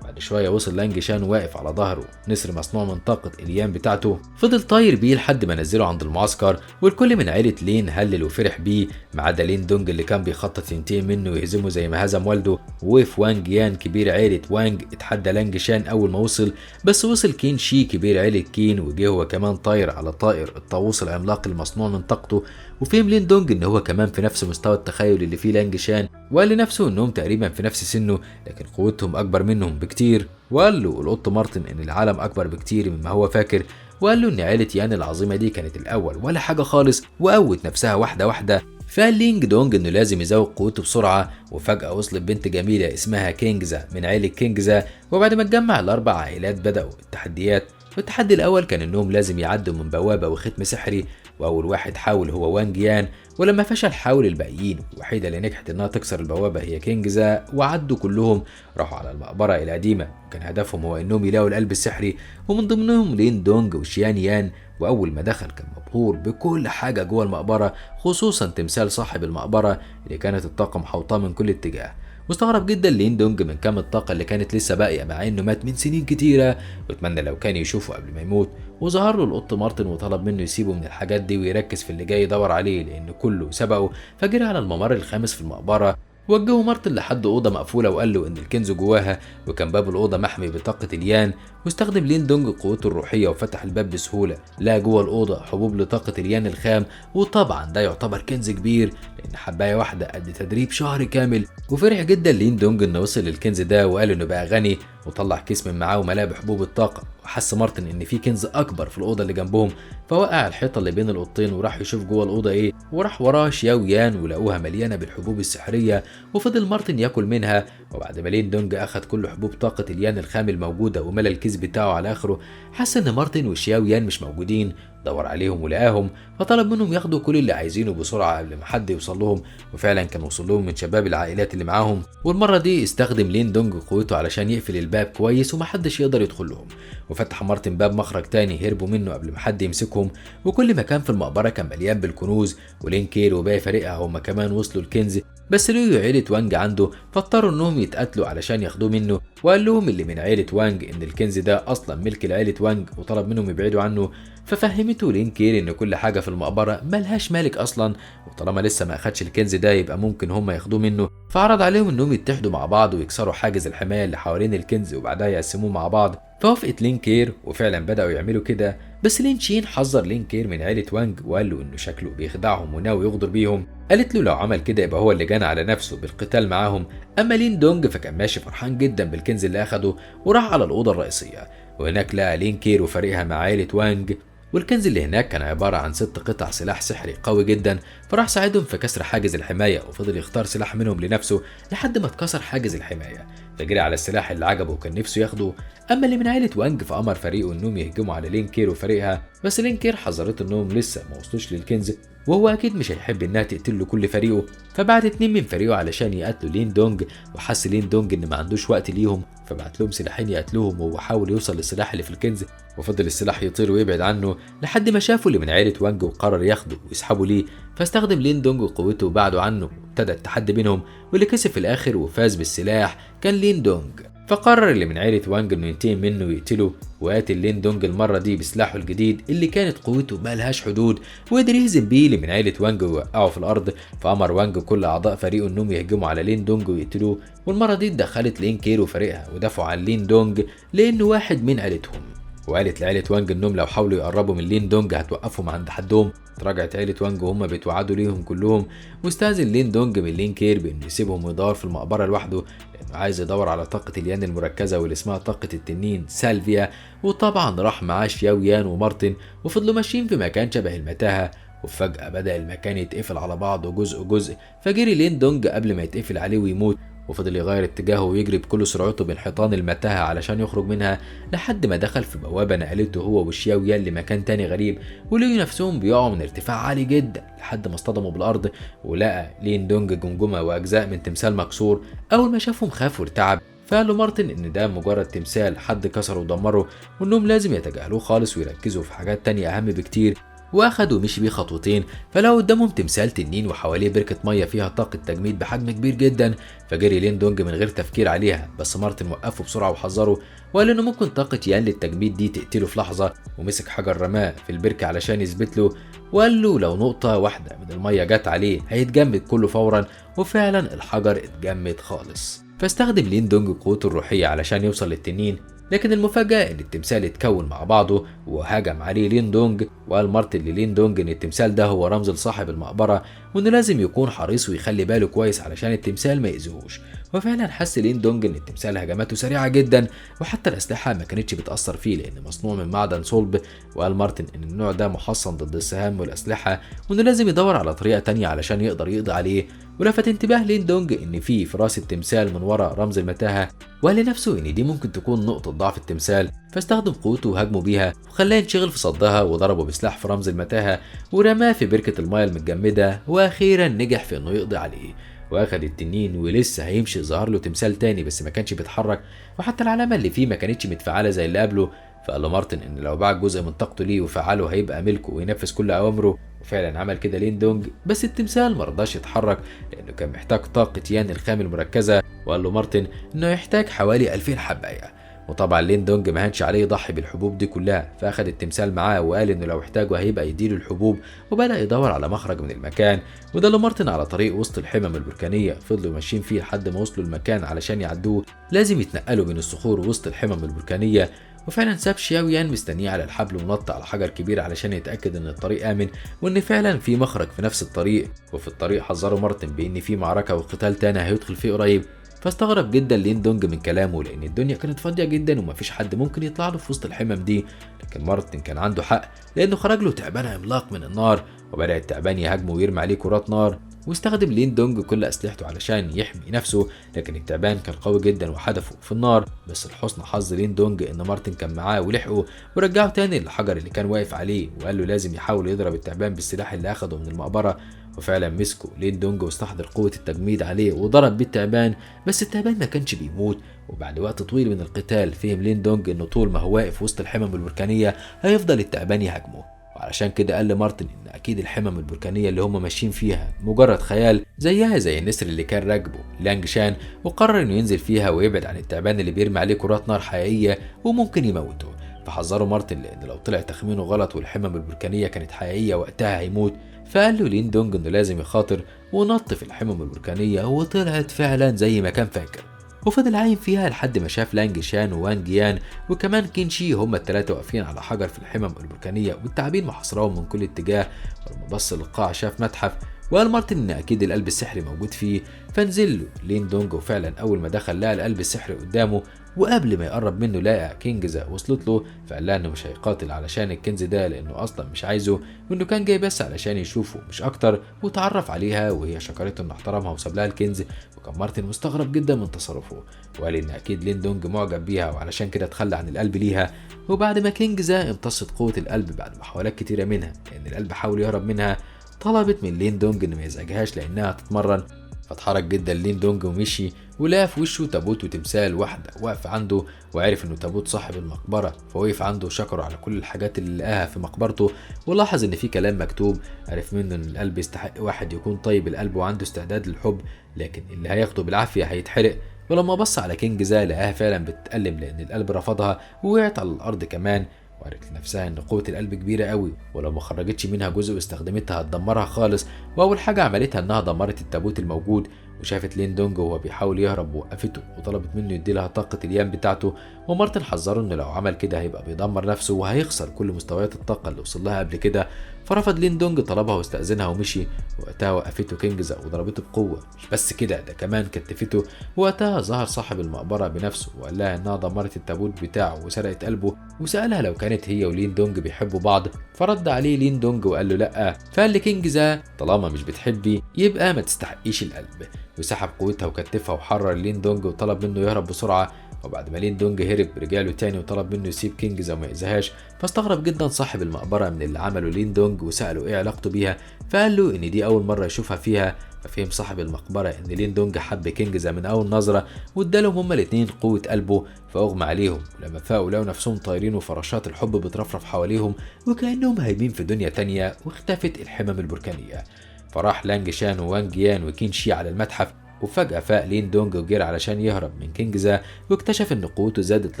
Speaker 1: بعد شويه وصل لانج شان واقف على ظهره نسر مصنوع من طاقه اليان بتاعته، فضل طاير بيه لحد ما نزله عند المعسكر، والكل من عيله لين هلل وفرح بيه ما عدا لين دونج اللي كان بيخطط ينتقم منه ويهزمه زي ما هزم والده. ووقف وانج يان كبير عيله وانج اتحدى لانج شان اول ما وصل، بس وصل كين شي كبير عيله كين وجه هو كمان طاير على طائر الطاووس العملاق المصنوع من طاقته، وفهم لين دونج ان هو كمان في نفس مستوى التخيل اللي فيه لانج شان، وقال لنفسه انهم تقريبا في نفس سنه لكن قوتهم اكبر منهم بكتير. وقال له القط مارتن ان العالم اكبر بكتير مما هو فاكر، وقال له ان عيله يان العظيمه دي كانت الاول ولا حاجه خالص وقوت نفسها واحده واحده. فقال لينج دونج انه لازم يزود قوته بسرعه، وفجاه وصلت بنت جميله اسمها كينجزا من عيله كينجزا. وبعد ما اتجمع الاربع عائلات بداوا التحديات، والتحدي الاول كان انهم لازم يعدوا من بوابه وختم سحري، واول واحد حاول هو وانج يان، ولما فشل حاول الباقيين، الوحيده اللي نجحت انها تكسر البوابه هي كينجزا. وعدوا كلهم راحوا على المقبره القديمه، وكان هدفهم هو انهم يلاقوا القلب السحري، ومن ضمنهم لين دونج وشيان يان. واول ما دخل كان مبهور بكل حاجه جوه المقبره، خصوصا تمثال صاحب المقبره اللي كانت الطاقه محوطاه من كل اتجاه. واستغرب جدا لين دونج من كم الطاقه اللي كانت لسه باقيه مع انه مات من سنين كتيره، واتمنى لو كان يشوفه قبل ما يموت. وظهر له القط مارتن وطلب منه يسيبه من الحاجات دي ويركز في اللي جاي يدور عليه لان كله سبقه. فجري على الممر الخامس في المقبره، وجهه مارتن لحد اوضه مقفوله وقال له ان الكنز جواها، وكان باب الاوضه محمي بطاقه اليان. واستخدم لين دونج قوته الروحيه وفتح الباب بسهوله، لقى جوه الاوضه حبوب لطاقه اليان الخام، وطبعا ده يعتبر كنز كبير لان حبايه واحده قد تدريب شهر كامل. وفرح جدا لين دونج انه وصل للكنز ده وقال انه بقى غني، وطلع كيس من معاه وملاه بحبوب الطاقه. وحس مارتن ان في كنز اكبر في الاوضه اللي جنبهم، فوقع الحيطه اللي بين القطين وراح يشوف جوه الاوضه ايه، وراح وراه شياو يان ولقوها مليانه بالحبوب السحريه. وفضل مارتن ياكل منها، وبعد ما لين دونج اخد كل حبوب طاقه اليان الخام الموجوده وملى الكيس بتاعه على اخره، حس ان مارتن وشياو يان مش موجودين. دور عليهم ولقاهم، فطلب منهم ياخدوا كل اللي عايزينه بسرعه قبل ما حد يوصل لهم. وفعلا كان وصل لهم من شباب العائلات اللي معاهم، والمره دي استخدم لين دونج قوته علشان يقفل الباب كويس ومحدش يقدر يدخل لهم. وفتح مارتن باب مخرج تاني هربوا منه قبل ما حد يمسكهم، وكل مكان في المقبره كان مليان بالكنوز. ولين كير وباقي فريقها هم كمان وصلوا الكنز، بس لقيوا عيلة وانج عنده، فاضطروا انهم يتقاتلوا علشان ياخدوه منه. وقال لهم اللي من عيلة وانج ان الكنز ده اصلا ملك لعيلة وانج، وطلب منهم يبعدوا عنه. ففهمته لين كير ان كل حاجة في المقبرة ملهاش مالك اصلا، وطالما لسه ما اخدش الكنز ده يبقى ممكن هم ياخدوه منه. فعرض عليهم انهم يتحدوا مع بعض ويكسروا حاجز الحماية اللي حوالين الكنز وبعدها يقسموه مع بعض. فوافقت لين كير وفعلا بدأوا يعملوا كده، بس لين شين حذر لين كير من عيلة وانج وقال له انه شكله بيخدعهم وناوي يغدر بيهم. قالت له لو عمل كده يبقى هو اللي جنى على نفسه بالقتال معاهم. اما لين دونج فكان ماشي فرحان جدا بالكنز اللي اخده، وراح على الاوضه الرئيسيه، وهناك لقى لين كير وفريقها مع عيلة وانج. والكنز اللي هناك كان عبارة عن 6 قطع سلاح سحري قوي جدا، فراح ساعدهم في كسر حاجز الحماية، وفضل يختار سلاح منهم لنفسه لحد ما اتكسر حاجز الحماية، فجري على السلاح اللي عجبه وكان نفسه ياخده. اما اللي من عيلة وانج فأمر فريقه انهم يهجموا على لين كير وفريقها، بس لين كير حذرته انهم لسه ما وصلوش للكنز، وهو اكيد مش هيحب انها تقتل له كل فريقه. فبعت 2 من فريقه علشان يقتلوا لين دونج، وحس لين دونج ان ما عندوش وقت ليهم، فبعت لهم سلاحين يقتلوهم، وهو حاول يوصل للسلاح اللي في الكنز، وفضل السلاح يطير ويبعد عنه لحد ما شافوا اللي من عيلة وانج وقرر ياخده ويسحبوا ليه. فاستخدم لين دونج وقوته وبعدوا عنه، وابتدى التحدي بينهم، واللي كسب في الاخر وفاز بالسلاح كان لين دونج. فقرر اللي من عيلة وانج انه ينتقم منه ويقتله، وقاتل لين دونج المرة دي بسلاحه الجديد اللي كانت قوته مالهاش حدود، وقدر يهزم بيه اللي من عيلة وانج ويوقعه في الأرض. فأمر وانج كل أعضاء فريقه انهم يهجموا على لين دونج ويقتلوه، والمرة دي اتدخلت لين كير وفريقها ودافعوا عن لين دونج لأنه واحد من عيلتهم. وقالت لعيلة وانج انهم لو حاولوا يقربوا من لين دونج هتوقفهم عند حدهم. تراجعت عيلة وانج وهم بيتوعدوا ليهم كلهم، واستأذن لين دونج من لين كير بانه يسيبهم ويدور في المقبرة لوحده، لانه عايز يدور على طاقة اليان المركزة واللي اسمها طاقة التنين سالفيا. وطبعا راح معاه شياو يان ومارتن، وفضلوا ماشيين في مكان شبه المتاهة، وفجأة بدأ المكان يتقفل على بعضه جزء جزء. فجري لين دونج قبل ما يتقفل عليه ويموت، وفضل يغير اتجاهه ويجري بكل سرعته بين حيطان المتاهة علشان يخرج منها، لحد ما دخل في بوابة نقلته هو وشياو يان لمكان تاني غريب، ولقوا نفسهم بيقعوا من ارتفاع عالي جدا لحد ما اصطدموا بالأرض. ولقى لين دونج جمجمة وأجزاء من تمثال مكسور. أول ما شافهم خاف وارتعب، فقال له مارتن إن ده مجرد تمثال حد كسره ودمره، وإنهم لازم يتجاهلوه خالص ويركزوا في حاجات تانية أهم بكتير. واخد ومشي بيه خطوتين، فلقوا قدامهم تمثال تنين وحواليه بركة مية فيها طاقة تجميد بحجم كبير جدا. فجري لين دونج من غير تفكير عليها، بس مارتن وقفه بسرعة وحذره وقال انه ممكن طاقة يان للتجميد دي تقتله في لحظة، ومسك حجر رماه في البركة علشان يثبت له، وقال له لو نقطة واحدة من المية جت عليه هيتجمد كله فورا. وفعلا الحجر اتجمد خالص. فاستخدم لين دونج قوته الروحية علشان يوصل للتنين، لكن المفاجأة ان التمثال اتكون مع بعضه وهجم عليه لين دونج. وقال مارتن للين دونج ان التمثال ده هو رمز لصاحب المقبرة، وانه لازم يكون حريص ويخلي باله كويس علشان التمثال ما يأذيهوش. وفعلا حس لين دونج ان التمثال هجماته سريعة جدا، وحتى الأسلحة ما كانتش بتأثر فيه لأن مصنوع من معدن صلب. وقال مارتن ان النوع ده محصن ضد السهام والأسلحة، وانه لازم يدور على طريقة تانية علشان يقدر يقضي عليه. ولفت انتباه لين دونج ان في راس التمثال من ورا رمز المتاهة، وقال لنفسه ان دي ممكن تكون نقطة ضعف التمثال، فاستخدم قوته وهاجمه بيها وخلاه ينشغل في صدها، وضربه بسلاح في رمز المتاهة ورماه في بركة المياه المتجمدة، واخيرا نجح في انه يقضي عليه. واخد التنين ولسه هيمشي ظهر له تمثال تاني بس ما كانش بيتحرك، وحتى العلامة اللي فيه ما كانتش متفعلة زي اللي قبله. فقال له مارتن ان لو باع جزء من طاقته ليه وفعله هيبقى ملكه وينفذ كل اوامره. وفعلا عمل كده لين دونج، بس التمثال مرضاش يتحرك لانه كان محتاج طاقة يان الخام المركزة. وقال له مارتن انه يحتاج حوالي 2000 حباية. وطبعا لين دونج ما هانش عليه يضحي بالحبوب دي كلها، فاخد التمثال معاه وقال انه لو احتاجه هيبقى يديله الحبوب، وبدأ يدور على مخرج من المكان. ودل مارتن على طريق وسط الحمم البركانية فضلوا ماشيين فيه لحد ما وصلوا المكان. علشان يعدوه لازم يتنقلوا بين الصخور وسط الحمم البركانية. وفعلا ساب شياو يان مستنيه على الحبل ونط على حجر كبير علشان يتأكد ان الطريق آمن وان فعلا في مخرج في نفس الطريق. وفي الطريق حذروا مارتن بان في معركة وقتال تاني هيدخل فيه قريب. فاستغرب جدا لين دونج من كلامه لان الدنيا كانت فاضيه جدا ومفيش حد ممكن يطلع له في وسط الحمم دي. لكن مارتن كان عنده حق لانه خرج له تعبان عملاق من النار، وبدأ التعبان يهاجمه ويرمي عليه كرات نار. واستخدم لين دونج كل اسلحته علشان يحمي نفسه، لكن التعبان كان قوي جدا وحدفه في النار. بس لحسن حظ لين دونج ان مارتن كان معاه ولحقه ورجعه تاني للحجر اللي كان واقف عليه، وقال له لازم يحاول يضرب التعبان بالسلاح اللي اخده من المقبره. وفعلا مسكه لين دونج واستحضر قوة التجميد عليه وضرب بيه التعبان، بس التعبان ما كانش بيموت. وبعد وقت طويل من القتال فهم لين دونج انه طول ما هو واقف وسط الحمم البركانية هيفضل التعبان يهاجمه. وعلشان كده قال لمارتن ان اكيد الحمم البركانية اللي هم ماشيين فيها مجرد خيال زيها زي النسر اللي كان راكبه لانج شان، وقرر انه ينزل فيها ويبعد عن التعبان اللي بيرمي عليه كرات نار حقيقية وممكن يموته. فحذره مارتن لان لو طلع تخمينه غلط والحمم البركانية كانت حقيقية وقتها هيموت. فقال له لين دونج انه لازم يخاطر ونط في الحمم البركانية، وطلعت فعلا زي ما كان فاكر. وفضل عايم فيها لحد ما شاف لانج شان ووانج يان وكمان كينشي هما الثلاثة واقفين على حجر في الحمم البركانية والتعابين محاصراهم من كل اتجاه. ولما بص للقاع شاف متحف، وقال مارتن ان اكيد القلب السحري موجود فيه. فنزل له لين دونج وفعلا اول ما دخل لقى القلب السحري قدامه، وقبل ما يقرب منه لقى كينجزا وصلت له. فقال لها انه مش هيقاتل علشان الكنز ده لانه اصلا مش عايزه، وانه كان جاي بس علشان يشوفه مش اكتر. وتعرف عليها وهي شكرته انه احترمها وساب لها الكنز. وكان مارتن مستغرب جدا من تصرفه، وقال ان اكيد لين دونج معجب بيها وعلشان كده تخلى عن القلب ليها. وبعد ما كينجزا امتصت قوة القلب بعد محاولات كتيرة منها لان القلب حاول يهرب منها، طلبت من لين دونج ان ما يزعجهاش لانها تتمرن. فاتحرك جدا لين دونج ومشي، ولقى في وشه تابوت وتمثال واحدة واقف عنده، وعرف انه تابوت صاحب المقبرة. فوقف عنده وشكره على كل الحاجات اللي لقاها في مقبرته، ولاحظ ان في كلام مكتوب عرف منه ان القلب يستحق واحد يكون طيب القلب وعنده استعداد للحب، لكن اللي هياخده بالعافية هيتحرق. ولما بص على كينجزا لقاها فعلا بتتألم لان القلب رفضها ووقعت على الارض كمان. وقالت لنفسها ان قوة القلب كبيرة قوي، ولو ما خرجتش منها جزء واستخدمتها هتدمرها خالص. واول حاجة عملتها انها دمرت التابوت الموجود. وشافت لين دونج وهو بيحاول يهرب ووقفته وطلبت منه يديلها طاقة اليان بتاعته. ومارتن حذره انه لو عمل كده هيبقى بيدمر نفسه وهيخسر كل مستويات الطاقة اللي وصل لها قبل كده. فرفض لين دونج طلبها واستأذنها ومشي. وقتها وقفته كينجزا وضربته بقوة، مش بس كده ده كمان كتفته. وقتها ظهر صاحب المقبرة بنفسه وقال لها انها دمرت التابوت بتاعه وسرقت قلبه، وسألها لو كانت هي ولين دونج بيحبوا بعض. فرد عليه لين دونج وقال له لا. فقال لكينجزا طالما مش بتحبي يبقى ما تستحقيش القلب. وسحب قوتها وكتفها وحرر لين دونج وطلب منه يهرب بسرعة. وبعد ما لين دونج هرب رجع له تاني وطلب منه يسيب كينجزا وما يأذيهاش. فاستغرب جدا صاحب المقبرة من اللي عمله لين دونج وسأله ايه علاقته بيها. فقال له ان دي اول مرة يشوفها فيها. ففهم صاحب المقبرة إن لين دونج حب كينجزا من أول نظرة، وادالهم هما الاتنين قوة قلبه فأغمى عليهم، ولما فاقوا لقوا نفسهم طايرين وفراشات الحب بترفرف حواليهم وكأنهم هايمين في دنيا تانية، واختفت الحمم البركانية. فراح لانج شان ووانج يان وكين شي على المتحف، وفجأة فاق لين دونج وجري علشان يهرب من كينجزا، واكتشف إن قوته زادت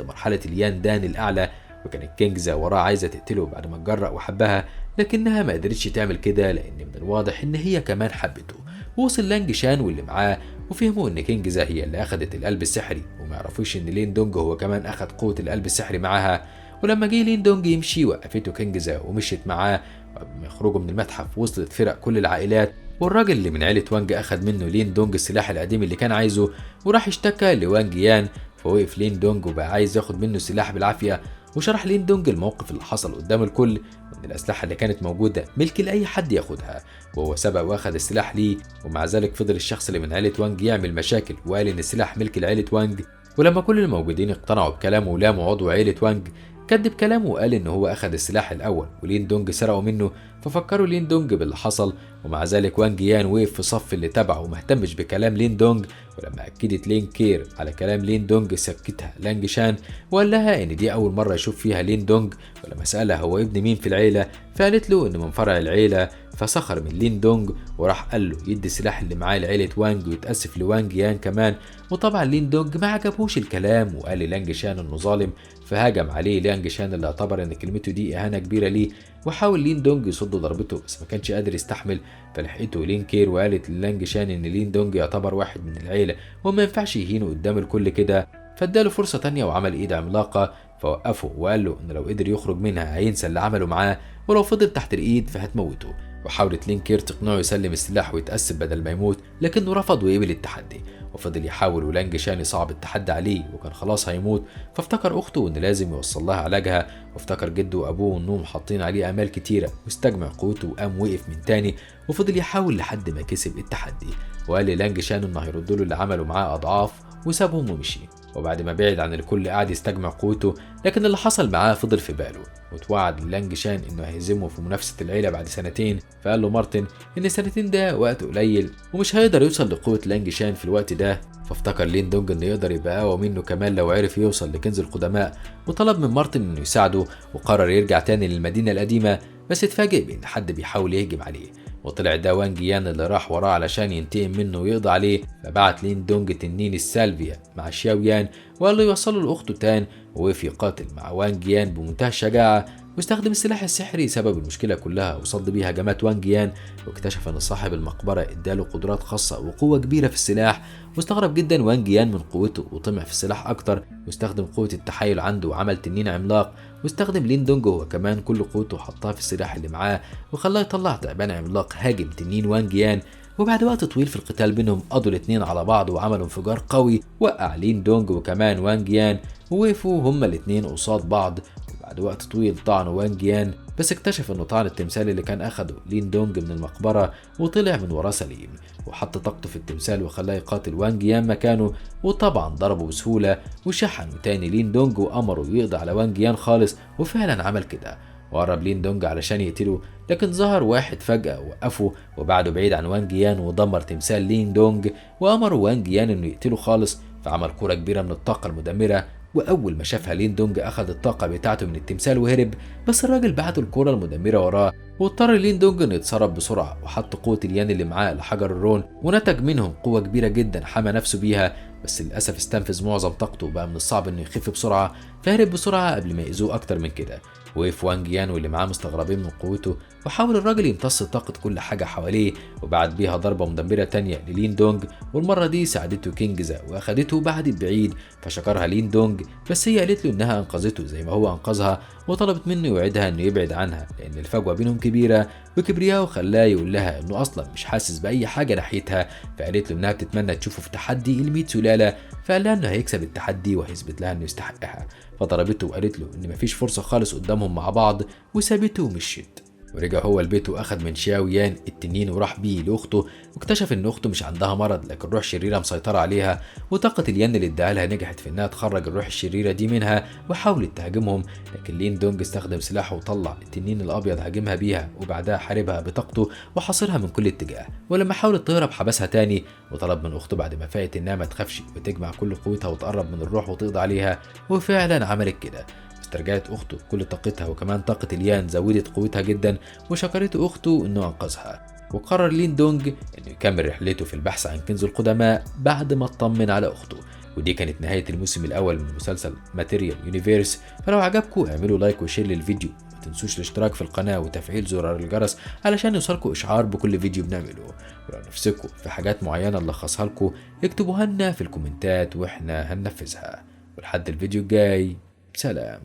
Speaker 1: لمرحلة اليان دان الأعلى، وكانت كينجزا وراه عايزة تقتله بعد ما اتجرأ وحبها، لكنها ما قدرتش تعمل كده لأن من الواضح إن هي كمان حبته. ووصل لانج شان واللي معاه وفهموا إن كينجزا هي اللي أخدت القلب السحري، وما يعرفوش إن لين دونج هو كمان أخد قوة القلب السحري معاها. ولما جه لين دونج يمشي وقفته كينجزا ومشيت معاه، وقبل ما يخرجوا من المتحف وصلت فرق كل العائلات، والراجل اللي من عيلة وانج أخد منه لين دونج السلاح القديم اللي كان عايزه، وراح اشتكى لوانج يان. فوقف لين دونج وبقى عايز ياخد منه السلاح بالعافية، وشرح لين دونج الموقف اللي حصل قدام الكل، وان الأسلحة اللي كانت موجودة ملك لأي حد ياخدها، وهو سبق واخد السلاح ليه. ومع ذلك فضل الشخص اللي من عيلة وانج يعمل مشاكل وقال ان السلاح ملك لعيلة وانج. ولما كل الموجودين اقتنعوا بكلامه ولاموا عضو عيلة وانج، كدب كلامه وقال ان هو اخد السلاح الاول ولين دونج سرقه منه. ففكروا لين دونج باللي حصل، ومع ذلك وانج يان وقف في صف اللي تبعه ومهتمش بكلام لين دونج. ولما اكدت لين كير على كلام لين دونج سكتها لانج شان وقال لها ان دي اول مره يشوف فيها لين دونج. ولما سالها هو ابن مين في العيله، فقالت له انه من فرع العيله. فسخر من لين دونج وراح قال له يدي السلاح اللي معاه لعيله وانج ويتاسف لوانج يان كمان. وطبعا لين دونج ما عجبهوش الكلام وقال لانج شان انه ظالم، فهاجم عليه لانج شان اللي اعتبر ان كلمته دي اهانه كبيره ليه. وحاول لين دونج يصد ضربته بس ما كانش قادر يستحمل. فلحقته لين كير وقالت للانج شان ان لين دونج يعتبر واحد من العيله وما ينفعش يهينه قدام الكل كده. فاداله فرصه تانية وعمل ايد عملاقه، فوقفه وقال له ان لو قدر يخرج منها هينسى اللي عمله معاه، ولو فضل تحت الايد فهتموته. وحاولت لين كير تقنعه يسلم السلاح ويتأسف بدل ما يموت، لكنه رفض وقبل التحدي. وفضل يحاول ولانج شان يصعب التحدي عليه وكان خلاص هيموت. فافتكر اخته ان لازم يوصل لها علاجها، وافتكر جده وابوه انهم حاطين عليه امال كتيره، واستجمع قوته وقام وقف من تاني وفضل يحاول لحد ما كسب التحدي. وقال للانج شان انه هيردوا له اللي عمله معاه اضعاف، وسابهم ومشي. وبعد ما بعد عن الكل قعد يستجمع قوته، لكن اللي حصل معاه فضل في باله. وتوعد لانج شان انه هيهزمه في منافسه العيله بعد سنتين. فقال له مارتن ان سنتين ده وقت قليل ومش هيقدر يوصل لقوه لانج شان في الوقت ده. فافتكر لين دونج انه يقدر يبقى اقوى منه كمان لو عرف يوصل لكنز القدماء، وطلب من مارتن انه يساعده. وقرر يرجع تاني للمدينه القديمه، بس اتفاجئ بان حد بيحاول يهجم عليه، وطلع ده وانج يان اللي راح وراه علشان ينتقم منه ويقضي عليه. فبعت لين دونج تنين السالفيا مع شياو يان وقال له يوصله لاخته تان، ووقف يقاتل مع وانج يان بمنتهى الشجاعه، واستخدم السلاح السحري سبب المشكله كلها وصد بيه هجمات وانج يان. واكتشف ان صاحب المقبره اداله قدرات خاصه وقوه كبيره في السلاح، واستغرب جدا وانج يان من قوته وطمع في السلاح اكتر، واستخدم قوه التحايل عنده وعمل تنين عملاق. واستخدم لين دونج هو كمان كل قوته وحطها في السلاح اللي معاه، وخلاه يطلع تعبان عملاق هاجم تنين وانج يان. وبعد وقت طويل في القتال بينهم قضوا الاتنين على بعض وعملوا انفجار قوي وقع لين دونج وكمان وانج يان، ووقفوا هما الاتنين قصاد بعض. بعد وقت طويل طعنوا وانج يان، بس اكتشف انه طعن التمثال اللي كان اخده لين دونج من المقبره وطلع من وراه سليم، وحط طاقته في التمثال وخلاه يقاتل وانج يان مكانه. وطبعا ضربه بسهوله وشحنه تاني لين دونج وامره يقضي على وانج يان خالص، وفعلا عمل كده. وقرب لين دونج علشان يقتله، لكن ظهر واحد فجأة وقفه وبعده بعيد عن وانج يان ودمر تمثال لين دونج، وأمر وانج يان إنه يقتله خالص. فعمل كرة كبيرة من الطاقة المدمرة، وأول ما شافها لين دونج أخذ الطاقة بتاعته من التمثال وهرب، بس الراجل بعته الكرة المدمرة وراه. واضطر لين دونج إنه يتصرف بسرعة وحط قوة اليان اللي معاه لحجر الرون، ونتج منهم قوة كبيرة جدا حمى نفسه بيها، بس للأسف استنفذ معظم طاقته وبقى من الصعب إنه يخف بسرعة، فهرب بسرعة قبل ما يأذوه أكتر من كده. وقف وانج يان واللي معاه مستغربين من قوته، وحاول الراجل يمتص طاقة كل حاجة حواليه، وبعد بيها ضربة مدمرة تانية للين دونج، والمرة دي ساعدته كينجزا واخدته بعدت بعيد. فشكرها لين دونج، بس هي قالت له انها انقذته زي ما هو انقذها، وطلبت منه يوعدها انه يبعد عنها لان الفجوة بينهم كبيرة، وكبرياءه خلاه يقول لها انه اصلا مش حاسس باي حاجة ناحيتها. فقالت له انها بتتمنى تشوفه في تحدي ال100 سلالة، فقال لها انه هيكسب التحدي وهيثبت لها انه يستحقها. فضربته وقالت له ان مفيش فرصة خالص قدامهم مع بعض، وسابته ومشيت.
Speaker 2: ورجع هو البيت واخد من شاو يان التنين وراح بيه لاخته، واكتشف ان اخته مش عندها مرض لكن روح شريره مسيطره عليها، وطاقه الين اللي اداها لها نجحت في انها تخرج الروح الشريره دي منها وحاولت تهاجمهم. لكن لين دونج استخدم سلاحه وطلع التنين الابيض هاجمها بيها، وبعدها حاربها بطاقته وحاصرها من كل اتجاه. ولما حاولت تهرب حبسها تاني، وطلب من اخته بعد ما فاقت انها ما تخافش وتجمع كل قوتها وتقرب من الروح وتقضي عليها، وفعلا عملت كده. استرجعت اخته كل طاقتها، وكمان طاقة اليان زودت قوتها جدا، وشكرته اخته انه انقذها. وقرر لين دونج انه يكمل رحلته في البحث عن كنز القدماء بعد ما اطمن على اخته. ودي كانت نهاية الموسم الاول من مسلسل ماتيريال يونيفيرس. فلو عجبكم اعملوا لايك وشير للفيديو، ما تنسوش الاشتراك في القناة وتفعيل زرار الجرس علشان يوصلكم اشعار بكل فيديو بنعمله. ولو نفسكم في حاجات معينة نلخصها لكم اكتبوها لنا في الكومنتات واحنا هننفذها. ولحد الفيديو الجاي، سلام.